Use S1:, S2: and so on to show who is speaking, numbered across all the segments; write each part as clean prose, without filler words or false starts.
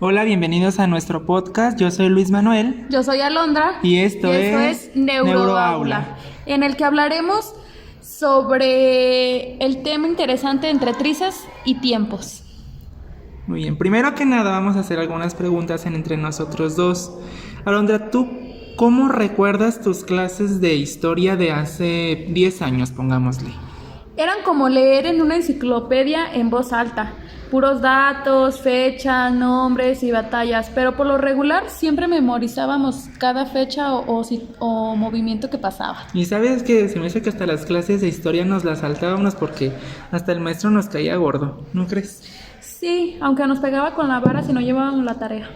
S1: Hola, bienvenidos a nuestro podcast. Yo soy Luis Manuel.
S2: Yo soy Alondra.
S1: Y esto es
S2: Neuroaula, en el que hablaremos sobre el tema interesante entre trizas y tiempos.
S1: Muy bien, primero que nada vamos a hacer algunas preguntas entre nosotros dos. Alondra, ¿tú cómo recuerdas tus clases de historia de hace 10 años, pongámosle?
S2: Eran como leer en una enciclopedia en voz alta. Puros datos, fechas, nombres y batallas, pero por lo regular siempre memorizábamos cada fecha o movimiento que pasaba.
S1: Y sabes que se me hace que hasta las clases de historia nos las saltábamos porque hasta el maestro nos caía gordo, ¿no crees?
S2: Sí, aunque nos pegaba con la vara si no llevábamos la tarea.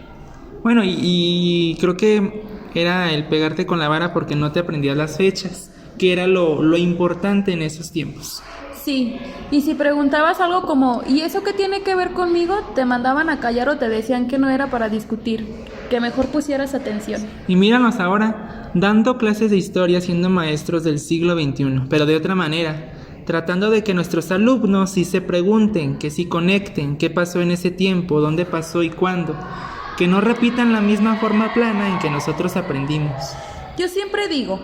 S1: Bueno, y creo que era el pegarte con la vara porque no te aprendías las fechas, que era lo importante en esos tiempos.
S2: Sí, y si preguntabas algo como ¿y eso qué tiene que ver conmigo?, te mandaban a callar o te decían que no era para discutir, que mejor pusieras atención.
S1: Y míranos ahora, dando clases de historia siendo maestros del siglo XXI, pero de otra manera, tratando de que nuestros alumnos sí se pregunten, que sí conecten qué pasó en ese tiempo, dónde pasó y cuándo, que no repitan la misma forma plana en que nosotros aprendimos.
S2: Yo siempre digo,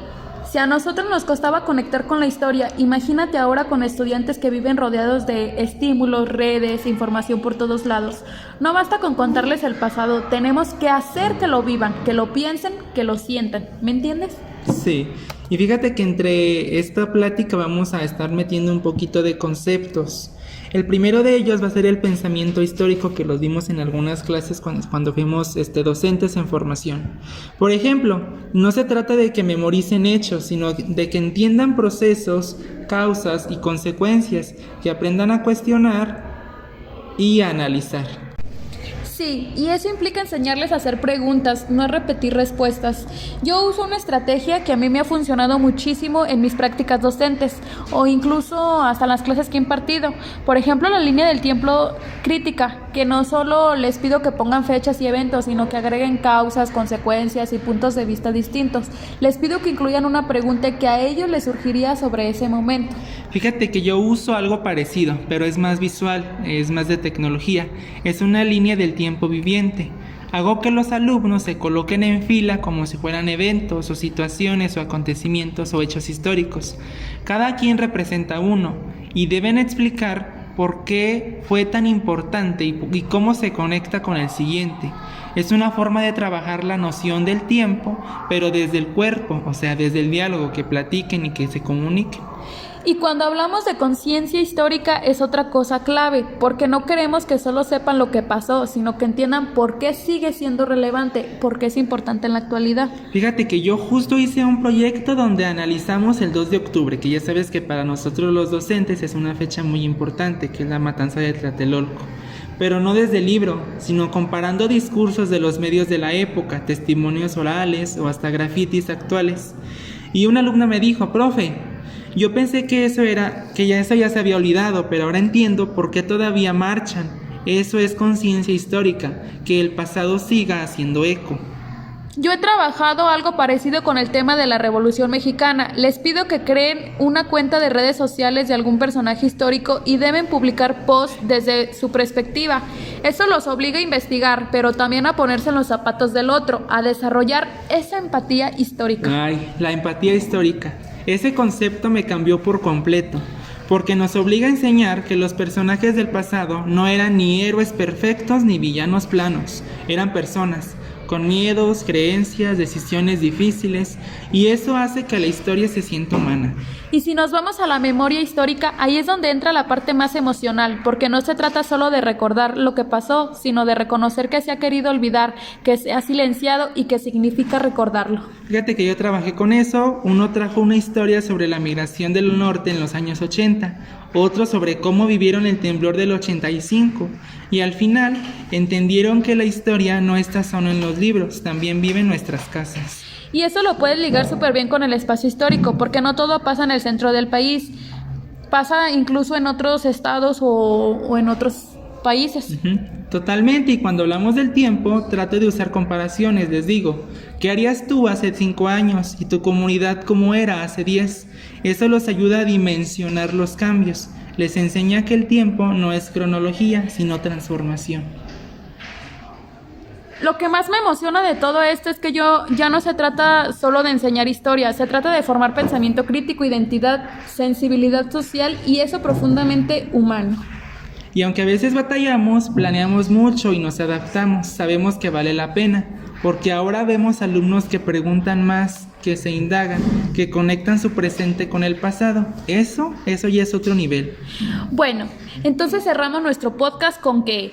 S2: si a nosotros nos costaba conectar con la historia, imagínate ahora con estudiantes que viven rodeados de estímulos, redes, información por todos lados. No basta con contarles el pasado, tenemos que hacer que lo vivan, que lo piensen, que lo sientan. ¿Me entiendes?
S1: Sí, y fíjate que entre esta plática vamos a estar metiendo un poquito de conceptos. El primero de ellos va a ser el pensamiento histórico, que los vimos en algunas clases cuando fuimos docentes en formación. Por ejemplo, no se trata de que memoricen hechos, sino de que entiendan procesos, causas y consecuencias, que aprendan a cuestionar y a analizar.
S2: Sí, y eso implica enseñarles a hacer preguntas, no a repetir respuestas. Yo uso una estrategia que a mí me ha funcionado muchísimo en mis prácticas docentes o incluso hasta en las clases que he impartido. Por ejemplo, la línea del tiempo crítica, que no solo les pido que pongan fechas y eventos, sino que agreguen causas, consecuencias y puntos de vista distintos. Les pido que incluyan una pregunta que a ellos les surgiría sobre ese momento.
S1: Fíjate que yo uso algo parecido, pero es más visual, es más de tecnología. Es una línea del tiempo viviente. Hago que los alumnos se coloquen en fila como si fueran eventos o situaciones o acontecimientos o hechos históricos. Cada quien representa uno y deben explicar por qué fue tan importante y cómo se conecta con el siguiente. Es una forma de trabajar la noción del tiempo, pero desde el cuerpo, o sea, desde el diálogo, que platiquen y que se comuniquen.
S2: Y cuando hablamos de conciencia histórica es otra cosa clave, porque no queremos que solo sepan lo que pasó, sino que entiendan por qué sigue siendo relevante, por qué es importante en la actualidad.
S1: Fíjate que yo justo hice un proyecto donde analizamos el 2 de octubre, que ya sabes que para nosotros los docentes es una fecha muy importante, que es la matanza de Tlatelolco. Pero no desde el libro, sino comparando discursos de los medios de la época, testimonios orales o hasta grafitis actuales. Y una alumna me dijo, profe, yo pensé que eso ya se había olvidado, pero ahora entiendo por qué todavía marchan. Eso es conciencia histórica, que el pasado siga haciendo eco.
S2: Yo he trabajado algo parecido con el tema de la Revolución Mexicana. Les pido que creen una cuenta de redes sociales de algún personaje histórico y deben publicar posts desde su perspectiva. Eso los obliga a investigar, pero también a ponerse en los zapatos del otro, a desarrollar esa empatía histórica.
S1: Ay, la empatía histórica. Ese concepto me cambió por completo, porque nos obliga a enseñar que los personajes del pasado no eran ni héroes perfectos ni villanos planos, eran personas con miedos, creencias, decisiones difíciles, y eso hace que la historia se sienta humana.
S2: Y si nos vamos a la memoria histórica, ahí es donde entra la parte más emocional, porque no se trata solo de recordar lo que pasó, sino de reconocer que se ha querido olvidar, que se ha silenciado y que significa recordarlo.
S1: Fíjate que yo trabajé con eso. Uno trajo una historia sobre la migración del norte en los años 80, otro sobre cómo vivieron el temblor del 85, y al final entendieron que la historia no está solo en los libros, también vive en nuestras casas.
S2: Y eso lo puedes ligar súper bien con el espacio histórico, porque no todo pasa en el centro del país, pasa incluso en otros estados o en otros países.
S1: Totalmente, y cuando hablamos del tiempo, trato de usar comparaciones. Les digo, ¿qué harías tú hace 5 años y tu comunidad cómo era hace 10? Eso los ayuda a dimensionar los cambios. Les enseña que el tiempo no es cronología, sino transformación.
S2: Lo que más me emociona de todo esto es que ya no se trata solo de enseñar historia, se trata de formar pensamiento crítico, identidad, sensibilidad social y eso profundamente humano.
S1: Y aunque a veces batallamos, planeamos mucho y nos adaptamos, sabemos que vale la pena, porque ahora vemos alumnos que preguntan más, que se indagan, que conectan su presente con el pasado. Eso ya es otro nivel.
S2: Bueno, entonces cerramos nuestro podcast con que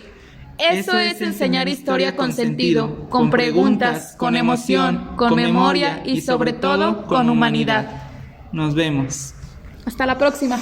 S2: eso es enseñar historia con sentido, con preguntas, con emoción, con memoria y sobre todo con humanidad.
S1: Nos vemos.
S2: Hasta la próxima.